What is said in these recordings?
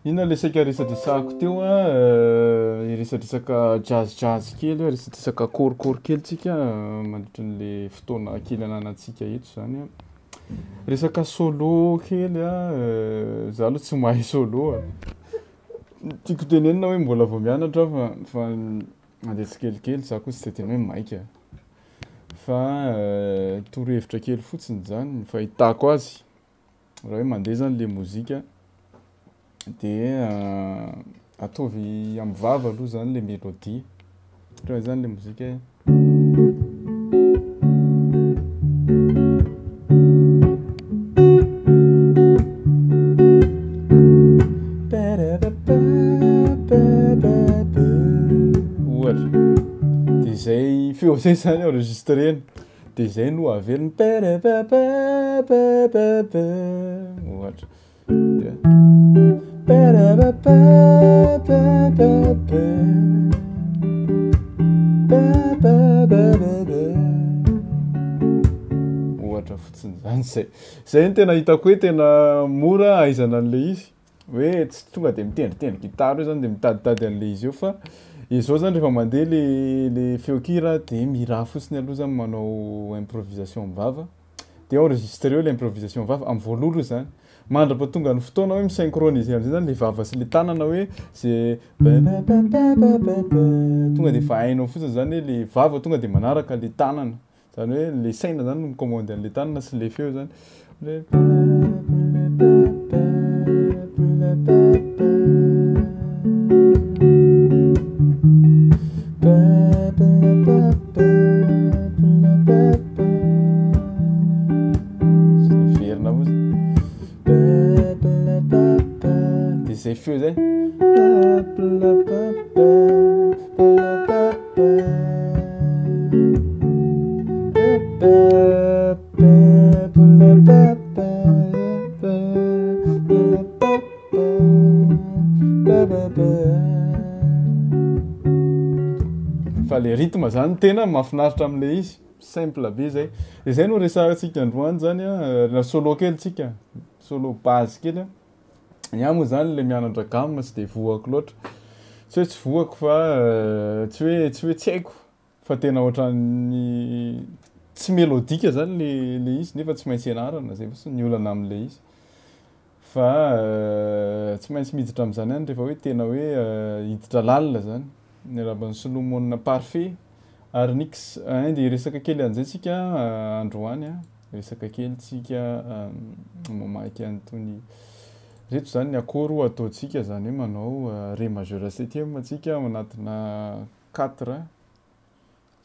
Inona le saika resadresahako teo a, resadresaka jazz kely a, resadresaka kôrikôry kely tsika mandritra an'le fotoana kely ananantsika eto zany a. Resaka solo kely a, za aloha tsy mahay solo a. Tiako tenenina hoe mbola vao mianatra fa mandeha tsikelikely za koa tsy de tena hoe maika. Fa torohevitra kely fotsiny zany ny fahitako azy raha hoe mandeha zany le mozika de ataovy am'vava aloha zany le mélodie. Ohatra hoe zany le mozika ohatra. De zay feo zay zany enregistrena. De zay no averiny ohatra. Ohatra fotsiny zany zay. Zay no tena hitako hoe tena mora ahaizana an'le izy. Hoe tsy tonga de mitendritendry gitara io zany de mitaditady an'le izy io fa izao zany rehefa mandeha le feon-kira de miraha fotsiny aloha zany manao improvisation am-bava de enregistré eo le improvisation am-vava am'voalolo zany. Mandrapahatonga ny fotoana hoe mi-synchroniser am'zay zany le vava sy le tanana hoe zay tonga de efa hainao fotsiny zany hoe le vava tonga de manaraka le tanana. Zany hoe le saina zany no mikaomandy an'le tanana sy le feo zany. Verina fotsiny. De zay feo zay. Fa le rythme zany tena mahafinaritra am'le izy, simple be zay. De zay no resahantsika androany zany a, na solo kely tsika, solo base kely a. Iaho moa zany le mianatra gamme tsy de voako loatra. Tsy hoe tsy voako fa tsy hoe tsy haiko fa tena ohatran'ny tsy mélodique zany le izy nefa tsy maintsy ianarana zay fotsiny ny olana am'le izy. Fa tsy maintsy miditra am'zany ihany rehefa hoe tena hoe hiditra lalina zany. Niaraban'ny Solomon Parfait ary Nix de resaka kely an'zay tsika androany a, resaka kely tsika mamaky an'tony reto zany ny akôro ataontsika zany hoe manao ré majeur septième tsika anatina 4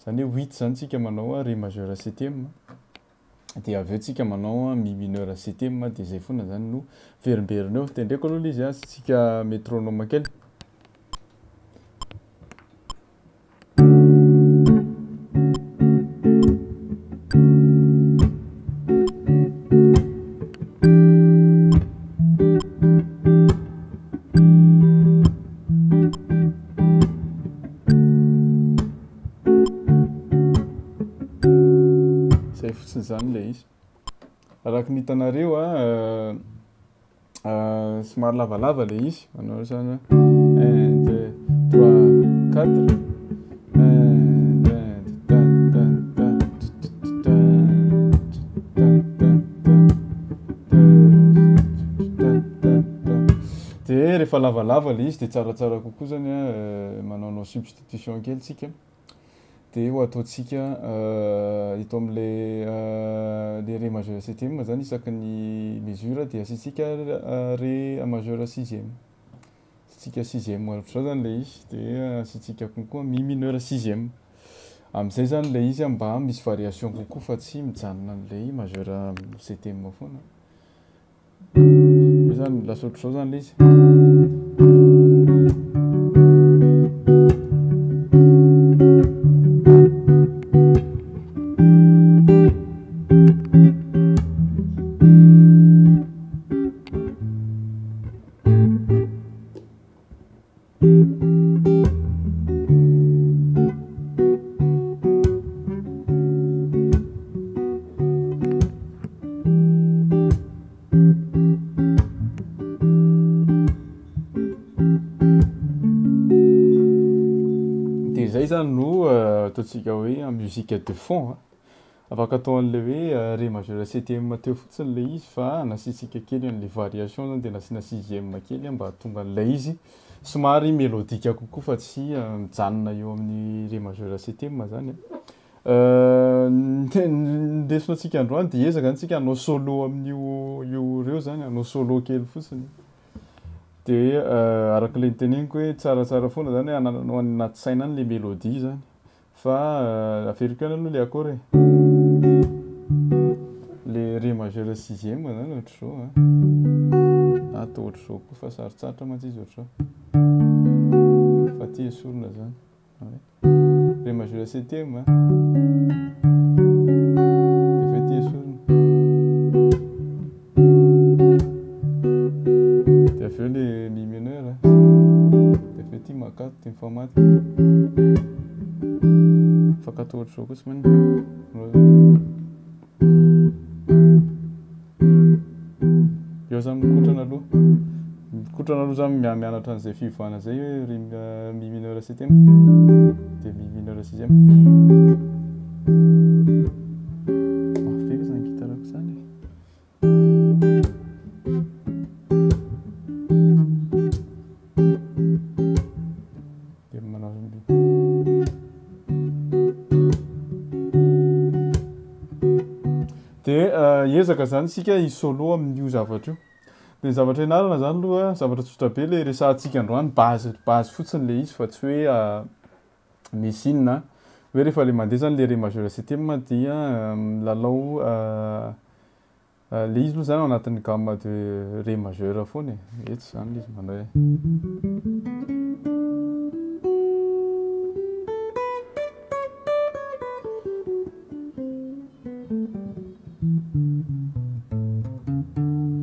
zany hoe 8 zany tsika manao ré majeur septième de avy eo tsika manao mi mineur septième de zay foana zany no verimberina eo. Tendreko aloha izy a tsika métronome kely. Zay fotsiny zany le izy. Araka ny hitanareo somary lavalava le izy. Manao zany 1 2 3 4 de rehefa lavalava le izy de tsaratsara kokoa zany a manaonao substitution kely tsika. De ho ataontsika eto am'le ré majeur septième zany isaky ny mesure de asiantsika ré majeur sixième. Asiantsika sixième ohatr'izao zany le izy de asiantsika kokoa mi mineur sixième. Am'zay zany le izy mba misy variation kokoa fa tsy mijanona an'le majeur septième foana. Io zany lasa ohatr'izao zany le izy. ataontsika hoe musique de fond afaka atao an'le hoe ré majeur septième teo fotsiny le izy fa nasitsika kely an'le variation zany de nasiana sixième kely mba hahatonga an'ilay izy somary mélodique kokoa fa tsy mijanona eo amin'ny ré majeur septième zany ndesinao antsika androany de ezaka antsika hanao solo amin'io reo zany hanao solo kely fotsiny de arak'le niteneniko hoe tsaratsara foana zany hoe anananao anaty saina any le mélodie zany fa averiko eny aloha le accord le ré majeur sixième zany ohatra zao atao ohatra zao koa fa sarotsarotra mantsy izy ohatra zao fa ty esorina zany ré majeur septième de fa ty esorina de aveo le mi mineur de fa ty makato ty mifamaty afaka atao ohatra zao koa tsy manino eo zany mikotrana aloha zany mianatra an'izay fivoana zay hoe mi mineur septième de mi mineur sixième mafika zany gitarako zany de manao de ezaka zany sika isolo amin'io zavatra io de zavatra ianarana zany aloha zavatra tsotra be le resahantsika androany base fotsiny le izy fa tsy hoe misy inona hoe rehefa le mandeha zany le ré majeur septième dia milalao le izy aloha zany ao anatin'ny gamme de ré majeur foana etsy zany izy manday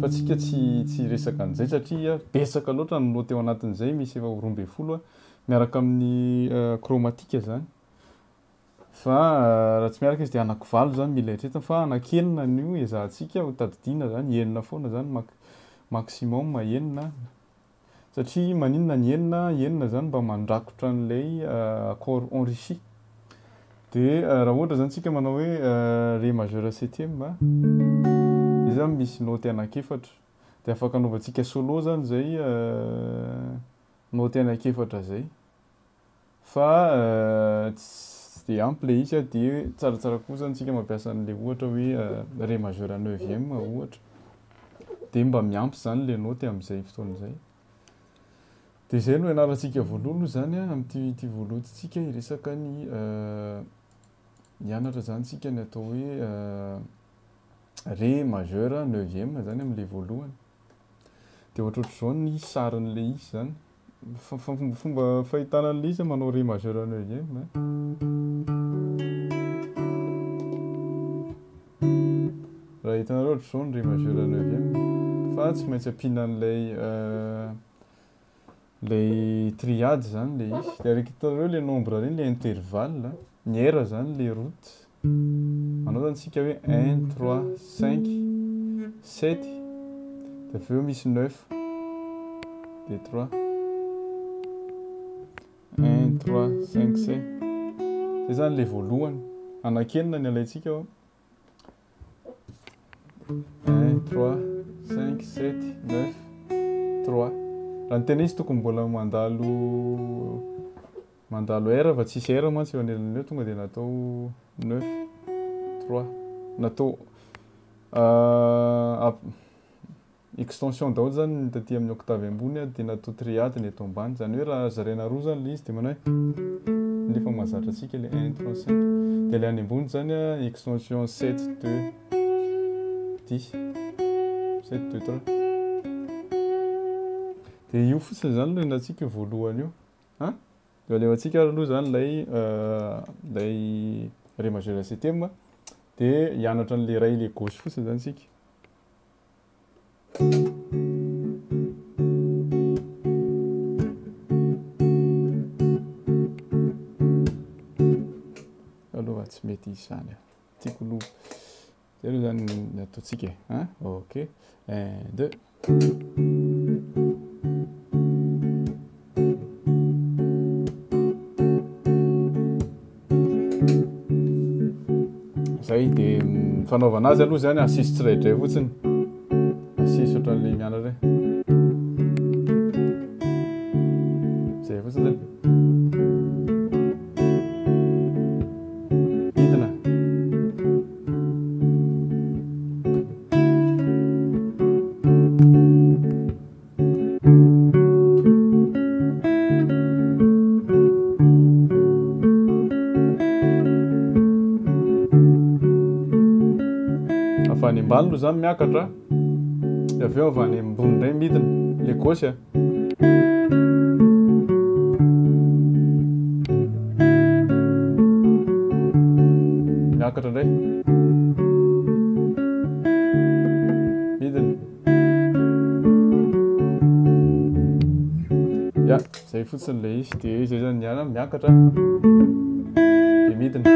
fa tsika tsy resaka an'izay satria betsaka loatra ny note eo anatin'izay misy efa 12 miaraka amin'ny chromatique zany fa raha tsy miaraka izy de anankivalo zany mila eritreretana fa anankenina an'io ezahantsika ho tadidiana zany enina foana zany maximum enina satria maninona ny enina zany mba mandrakotra an'ilay accord enrichi de raha ohatra zany tsika manao hoe ré majeur septième izy zany misy note anankefatra de afaka anaovantsika solo zany zay note anankefatra zay fa tsy de ampy le izy de tsaratsara koa zany tsika mampiasa an'le ohatra hoe ré majeur neuvième ohatra de mba miampy zany le note amin'izay fotoan'izay de zay no ianarantsika voalohany zany amin'ity voalohantsika iresaka ny hianatra zany tsika ny atao hoe ré majeur neuvième zany amin'le voalohany de ohatrohatr'izao ny sarin'le izy zany fomba fahitana an'le izy manao ré majeur neuvième raha hitanareo ohatr'izao ny ré majeur neuvième fa tsy maintsy ampiana an'ilay lay triade zany le izy de araka hitanareo le nombre reny le intervalle ny R zany le route manao zany tsika hoe 1 3 5 7 de aveo misy 9 de 3 1 3 5 7 zay zany le voalohany anankenina ny alaitsika 1 3 5 7 9 3 raha ny tena izy tokony mbola mandalo R fa tsisy R mantsy eo anelan'eo tonga de natao 9 3 natao extension daholo zany ny taty amin'ny octave ambony de natao triade ny eto ambany zany hoe raha zaraina roa zany le izy de manao hoe lefa mahazatra atsika le 1 3 5 de le any ambony zany extension 7 2 10 7 2 3 de io fotsiny zany no enantsika voalohany io de alevantsika aloha zany lay ré majeur septième de hianatra an'le ray le gauche fotsiny zany sika aloha tsy mety izy zany tiako loha zay aloha zany ny ataontsika ok 1 2 fanaovana azy aloha zany asisy tsiraidray fotsiny asisy ohatran'le miana regny zay fotsiny zany hidina avy any ambany aloha zany miakatra avy eo avy any ambony regny midina le gauche miakatra indray midina ya zay fotsiny le izy de zay zany niana miakatra de midina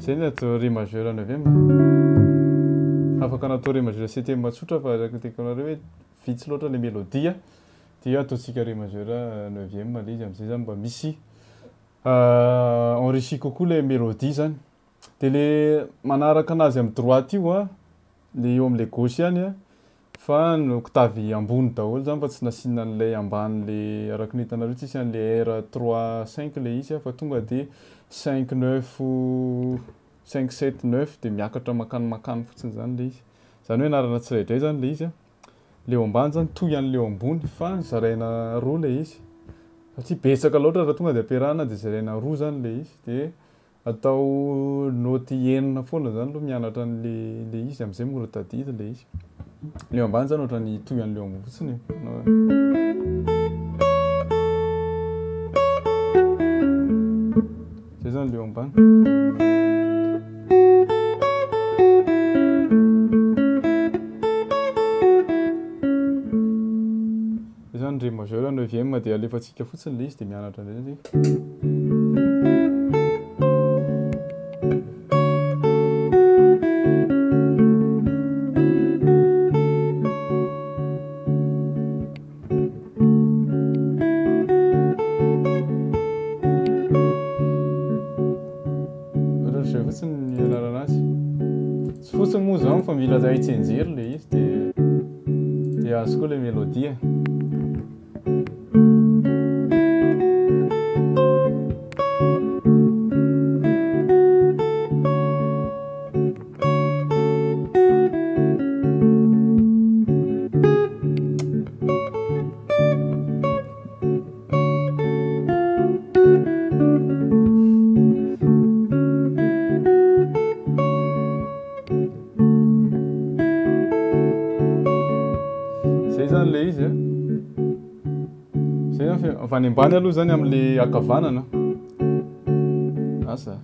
zay ny atao ré majeur neuvième afaka natao ré majeur septième matsotra fa araka tekonareo hoe vitsy loatra le mélodie dia ataontsika ré majeur neuvième le izy am'izay zany mba misy enrichi kokoa le mélodie zany de le manaraka anazy amy droite io le eo am'le gauche ihany fa no octave ambony daholo zany fa tsy nasina an'lay ambany le araky nitanareo tsisy an'le R 3 5 le izy fa tonga de 5 9 5 7 9 de miakatra makany fotsiny zany le izy zany hoe anarana tsiraidray zany le izy le eo ambany zany toy an'le eo ambony fa zaraina roa le izy satria betsaka loatra raha tonga de ampiarahana de zaraina roa zany le izy de atao noty enina foana zany aloha mianatra an'le izy am'izay mora tadidy le izy le eo ambany zany ohatrany toy an'le eo ambony fotsiny zay zany le eo ambany zay zany ré majeur neuvième de alefatsika fotsiny le izy de mianatra ndray zany fotsiny moa zany fa mila hitsenjery le izy de azo koa le mélodie le izy zay avy any ambany aloha zany am'le akavanana asa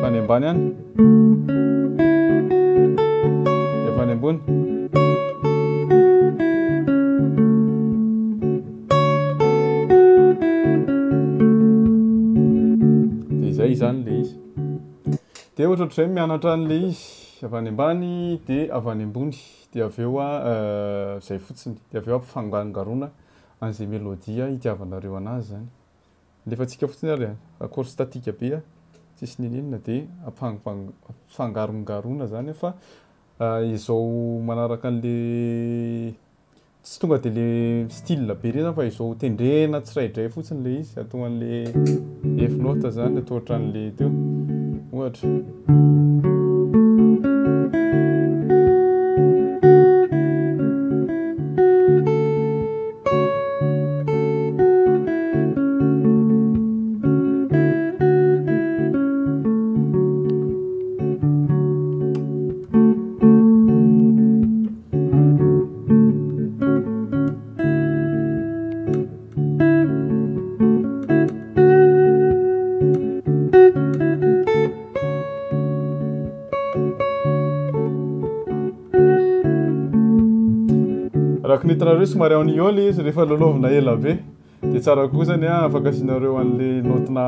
fa any ambany any de fa any ambony de zay zany le izy de ohatrotray mianatra an'le izy avy any ambany de avy any ambony de avy eo zay fotsiny de avy eo ampifangarongarona an'izay mélodie itiavanareo anazy zany lefatsika fotsiny ary accord statique be tsisy ninina de ampifangarongarona zany fa izao manaraka an'le tsy tonga de le style be reny zany fa izao tendrena tsiraidray fotsiny le izy atao an'le F note zany atao ohatran'le teo ohatra raha nitanareo somary en le izy rehefa loloavina ela be de tsara koa zany afaka asinareo an'le notina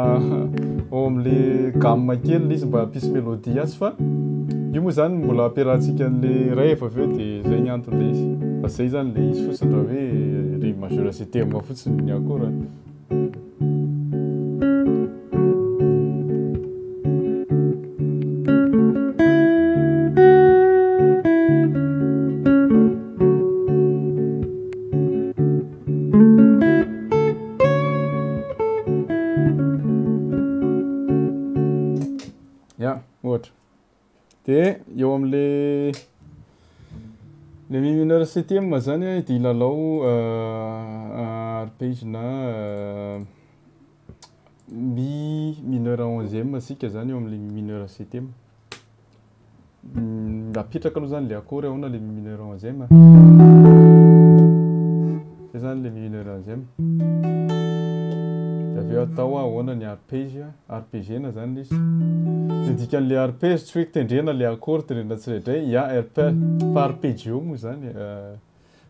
ao am'le gamme kely izy mba hampisy mélodie azy fa io moa zany mbola ampiarahantsika an'le rêve avy eo de zay ny antony le izy fa zay zany le izy fotsiny raha hoe ré majeur septième fotsiny ny akora ohatra. De eo am'le mi mineur septième zany dia ilalao arpegina mi mineur onzième asika zany eo am'le mi mineur septième. Apetraka aloha zany le accord ao na le mi mineur onzième. Zay zany le mi mineur onzième. De aveo atao ahoana ny arpegena zany izy. Ny dikan'le arpege tsy hoe tendrena le accord tendrena tsirairay, fa arpeggio moa zany.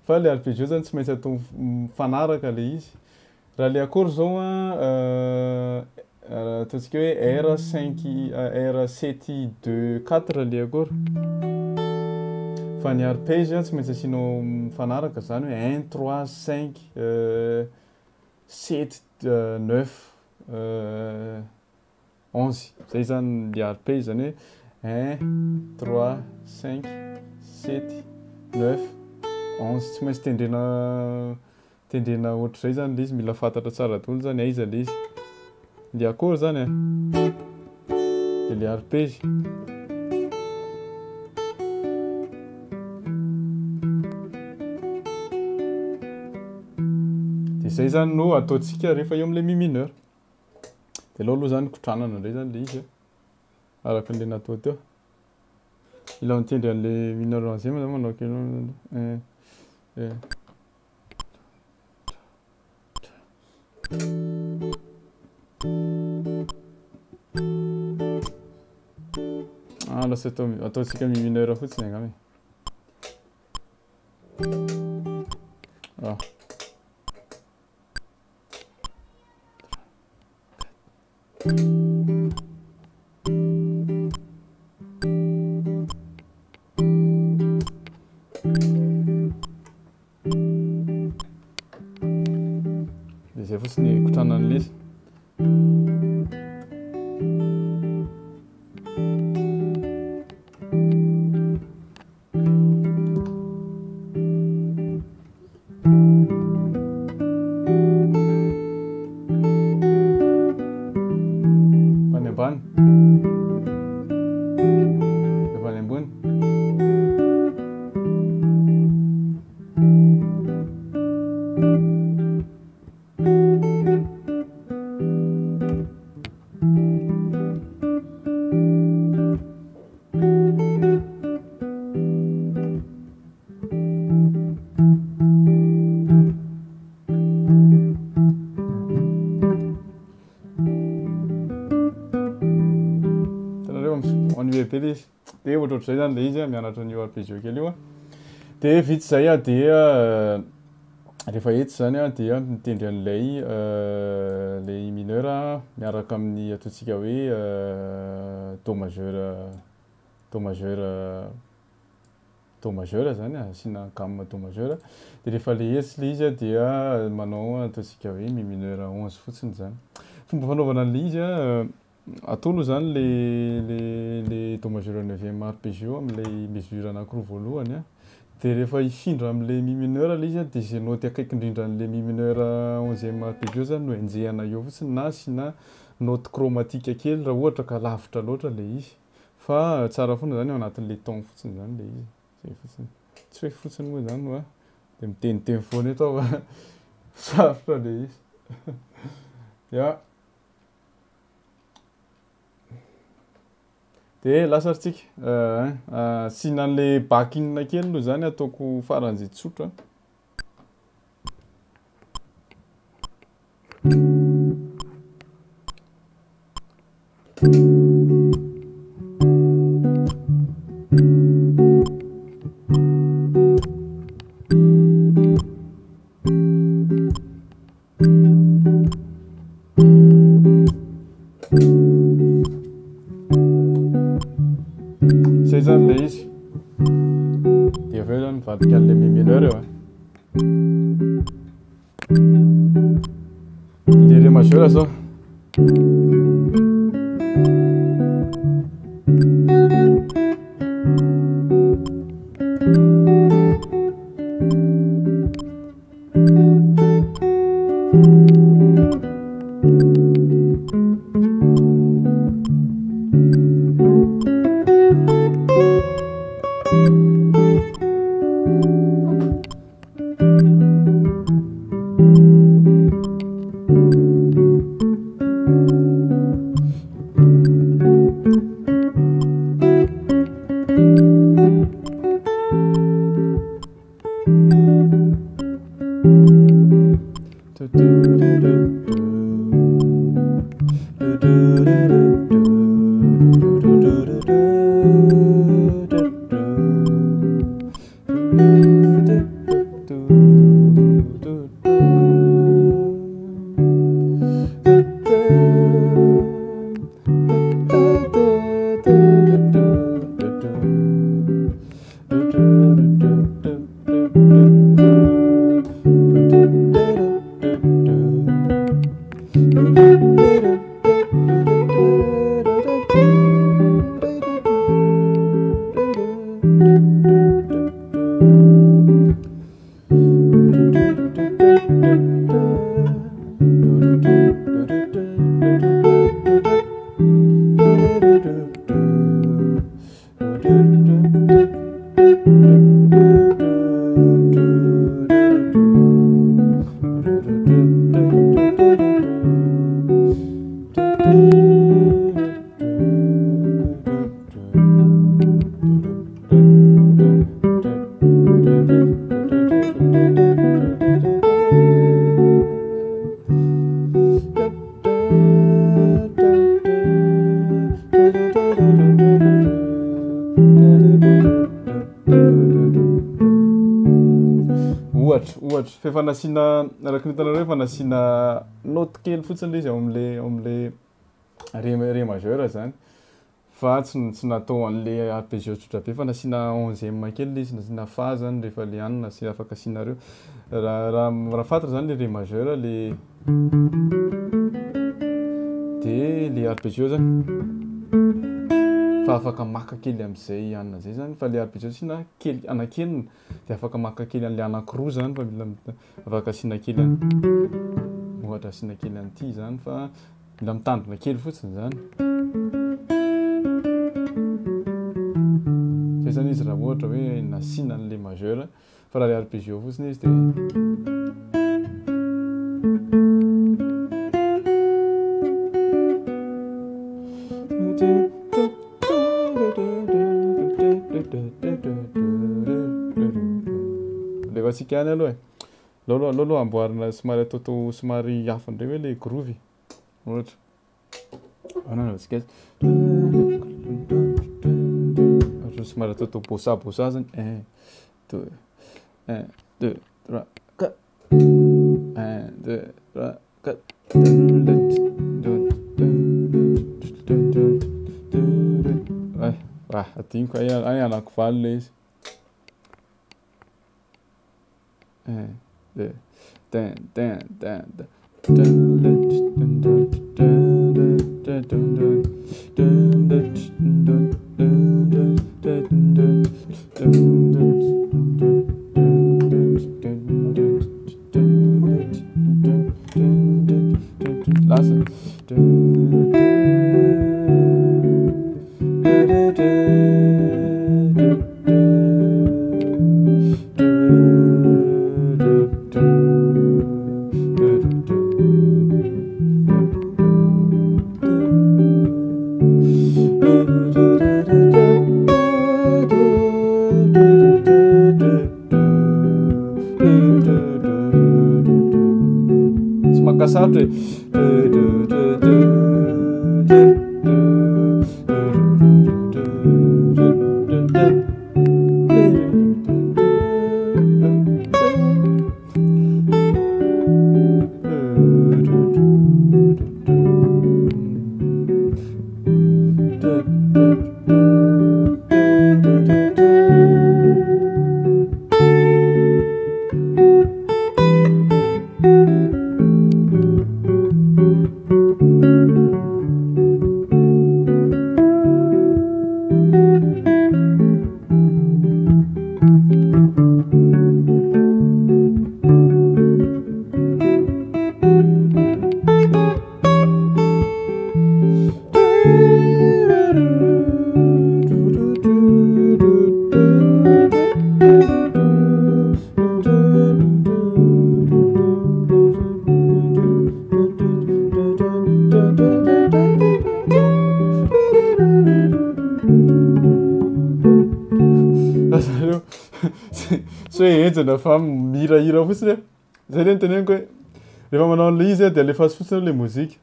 Fa le arpeggio zany tsy maintsy atao mifanaraka le izy. Raha le accord zao ataontsika hoe R7 le accord. Fa ny arpege tsy maintsy asianao mifanaraka zany hoe 1 3 5 7 9 11. Zay zany le arpege zany hoe 1 3 5 7 9 11. Tsy maintsy tendrena ohatr'izay zany le izy, mila fantatra tsara daholo zany aiza le izy. Le accord zany de le arpege. De zay zany no ataontsika rehefa eo am'le mi mineur. De aleo aloha zany kotranana indray zany le izy araka an'le natao teo. Mila mitendry an'le mineur onzième zany manao lasa ataontsika mi mineur fotsiny angamba. De zay fotsiny kotranan'le izy. Ambany ambony. De ohatrohatr'izay zany le izy mianatra an'io arpeggio kely io. De vita zay dia rehefa etsy zany dia mitendry an'ilay le mineur miaraka amin'ny ataontsika hoe do majeur zany asiana gamme do majeur. De rehefa le etsy le izy dia manao ataontsika hoe mi mineur 11 fotsiny zany. Fomba fanaovana an'le izy atao aloha zany le do majeur 9e arpeggio am'le mesure anankiroa voalohany de rehefa hifindra am'le mi mineur le izy de zay note akaiky indrindra an'le mi mineur 11e arpeggio zany no enjehana eo fotsiny na asiana note chromatique kely raha ohatra ka lavitra loatra le izy. Fa tsara foana zany ao anatin'le ton fotsiny zany le izy. Zay fotsiny. Tsy hoe fotsiny moa zany no de miteniteny foana eto aho sarotra le izy. Ya. De lasaritsika asiana an'le backing kely aloha zany ataoko faran'izay tsotra. Zay zany le izy. De aveo zany mivadika an'le mi mineur eo. De ré majeur zao. Ohatra fanasina araky ny hitanareo fanasina note kely fotsiny le izy ao am'le ré majeur zany fa tsy natao an'le arpeggio tsotra be fanasina onzième kely le izy nasina fa zany rehefa le anina sy afaka asinareo raha fantatra zany le ré majeur le de le arpeggio zany fa afaka maka kely am'izay anina zay zany fa le arpeggio asina kely anakeliny de afaka maka kely an'le anankiroa zany fa mila afaka asina kely ohatra asina kely an'ity zany fa mila mitandrina kely fotsiny zany zay zany izy raha ohatra hoe nasina an'le majeur fa raha le arpeggio fotsiny izy de le vatsika any aloha lolo amboarina somary atao somary hafa ndray hoe le groovy ohatra anana vatsika ohatra somary atao bossa zany 1 2 3 4 1 2 3 4 adiniko ay anako valo le izy 1 2 Smakasatry so enjana fa mihirahira fotsiny zay le nyteneniko hoe rehefa manao an'le izy de alefa fotsiny le mozika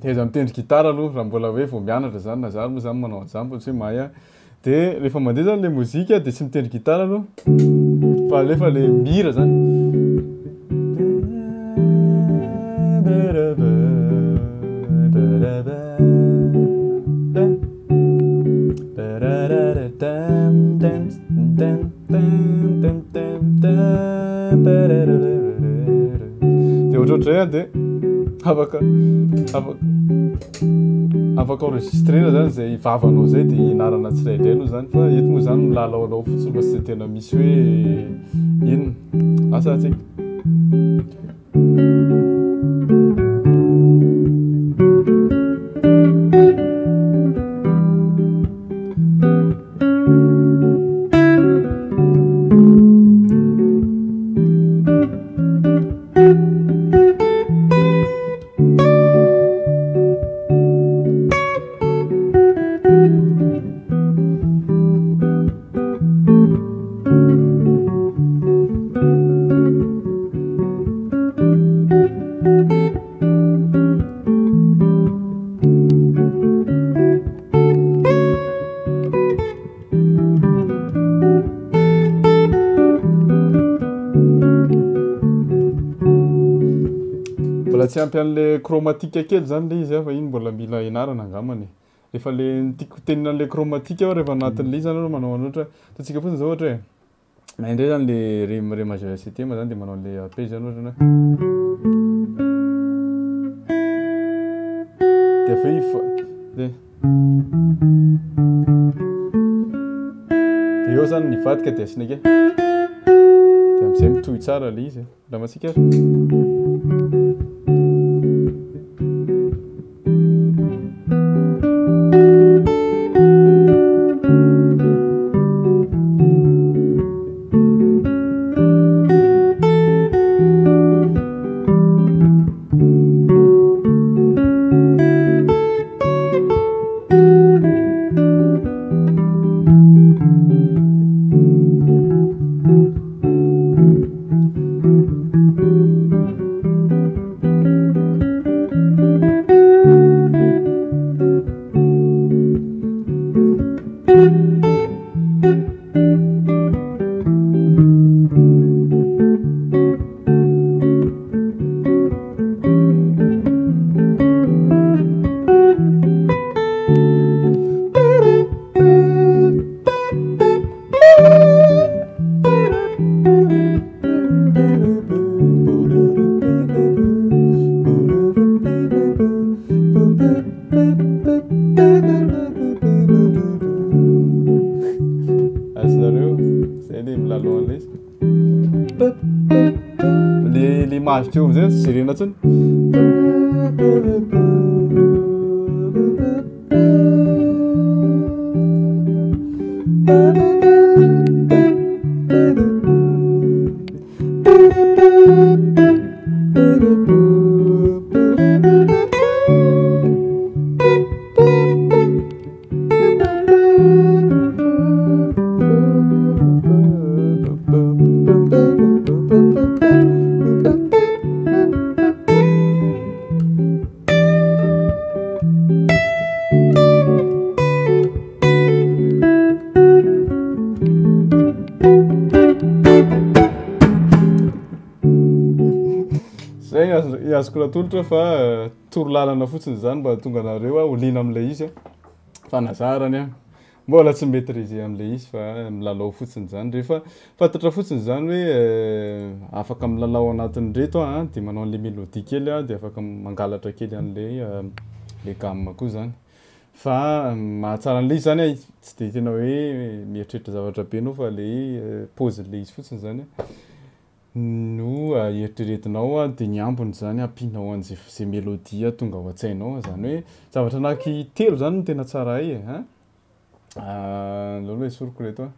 de za mitendry gitara aloha raha mbola hoe vao mianatra zany na za moa zany manao an'izany mbola tsy hoe mahay a de rehefa mandeha zany le mozika de tsy mitendry gitara aloha fa lefa le mihira zany de ohatrohatray de afaka enregistrena zany zay vavanao zay de ianarana tsirairay aloha zany fa eto moa zany milalaolao fotsiny fa tsy de tena misy hoe inona asa tsika tsy ampy an'le chromatique kely zany le izy fa iny mbola mila ianarana angambany efa le tiako tenina an'le chromatique aho rehefa anatin'le izy zany aloha manao anohatra ataontsika fotsiny zao ohatra hoe indray zany le ré majeur septième zany de manao le arpège zany ohatra na de fa de eo zany nivadika de asina ke de am'izay mitohy tsara le izy raha matsika l'image teo am'zay jerena tsiny azoko ratolotra fa torolalana fotsiny zany mba tonga anareo a olina am'le izy fa nazarany a mbola tsy maîtriser am'le izy fa milalao fotsiny zany rehefa fantatra fotsiny zany hoe afaka milalao anatin'ny reto a de manao an'le mélodie kely a de afaka mangalatra kely an'le le gamme koa zany fa mahatsara an'le izy zany tsy de tena hoe mieritreritra zavatra be anao fa le pause le izy fotsiny zany no eritreretinao de ny ambony zany ampinao an'zay mélodie tonga ao an-tsainao zany hoe zavatra anaky telo zany no tena tsara hay lolo hoe soroko reto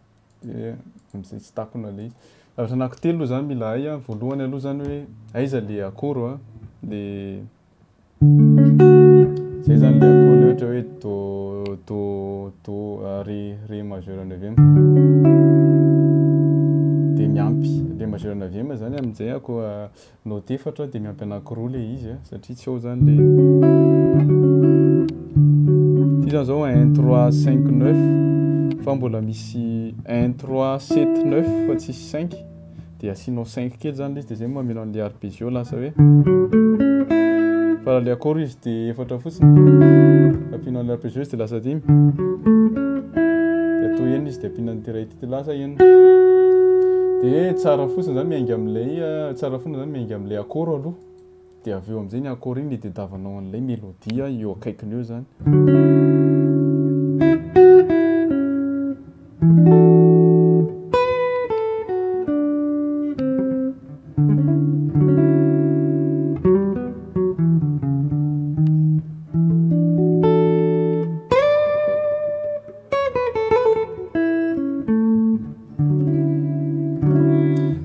am'izay tsy takona le izy zavatra anaky telo aloha zany mila hay voalohany aloha zany hoe aiza le akoro le zay zany le akoro le ohatra hoe do ré majeur 9e de miampy miampy le majeur 9e zany amin'izay ako note efatra dia miampy anankiroa le izy satria tsy eo zany le ty zany zao 1 3 5 9 fa mbola misy 1 3 7 9 fa tsisy 5 dia asianao 5 kely zany izy dia zay mameno an'le arpeggio lasa hoe fa raha le accord izy dia efatra fotsiny ampiana an'le arpeggio izy dia lasa 5 dia atao enina izy dia ampiana an'ity ray ity dia lasa enina dia tsara fotsiny zany miainga amin'ilay tsara fotsiny zany miainga amin'ilay accord aloha dia avy eo amin'izay ny accord igny tadiavanao an'ilay melodia eo akaikiny eo zany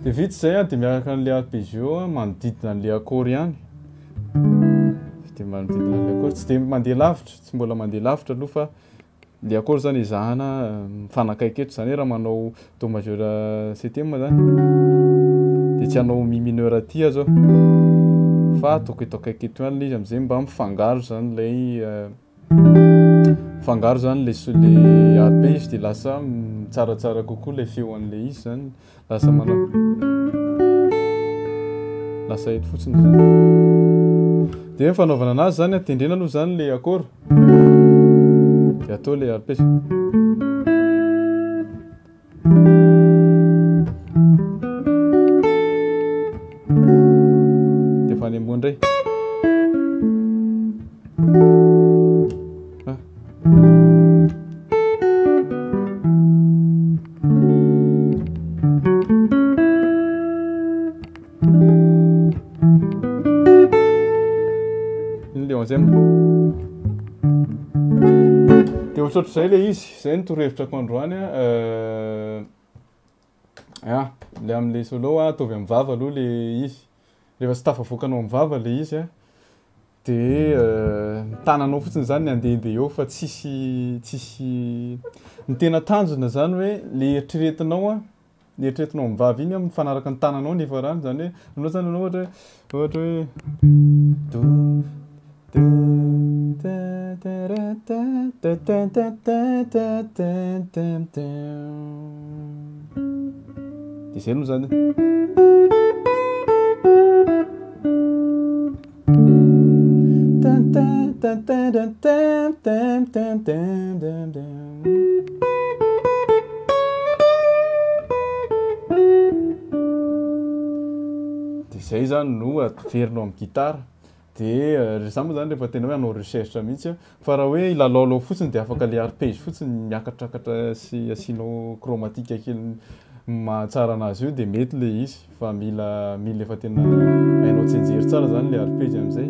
dia vitsy zay dia miaraka an'ilay arpeggio manodidina an'ilay accord ihany dia manodidina an'ilay accord tsy dia mandeha lavitra tsy mbola mandeha lavitra aloha fa le accord zany izahana mifanakaiky eto zany hoe raha manao do majeur septième zany dia tsy hanao mi mineur aty aza fa ataoko eto akaiky eto ihany le izy amin'izay mba mifangaro zany lay mifangaro zany le arpège dia lasa tsaratsara kokoa le feo an'le izy zany lasa manao lasa eto fotsiny zany dia fanaovana anazy zany tendrena aloha zany le accord dia atao le arpège dia fanemoa indray le 11e dia ohatrohatr'izay le izy zay ny torohevitrako androany le amin'le solo ataovy amin'ny vava aloha le izy rehefa tsy tafavoakanao amin'ny vava le izy dia tananao fotsiny zany ny andehandeha eo fa tsisy ny tena tanjona zany hoe le eritreretinao amin'ny vava iny mifanaraka ny tananao nefa rano zany hoe anao zany anao ohatra hoe dia zay aloha zany dia zay zany no atoverinao amin'ny gitara dia za moa zany rehefa tena hoe hanao recherche mihitsy fa raha hoe ilalaolao fotsiny dia afaka le arpège fotsiny miakatrakatra sy asianao chromatique kely mahatsara anazy io dia mety le izy fa mila efa tena hainao tsenjery tsara zany le arpège amin'izay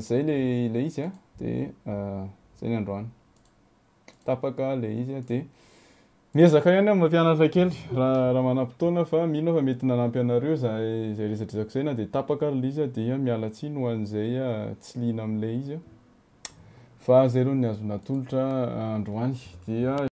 zay le izy dia zay ny androany tapaka le izy dia miezaka ihany mampianatra kely raha manam-potoana fa mino fa mety nanampy anareo zay resadresaka zay na dia tapaka le izy dia miala tsiny ho an'izay tsy lina amin'ilay izy fa zay aloha ny azo natolotra androany dia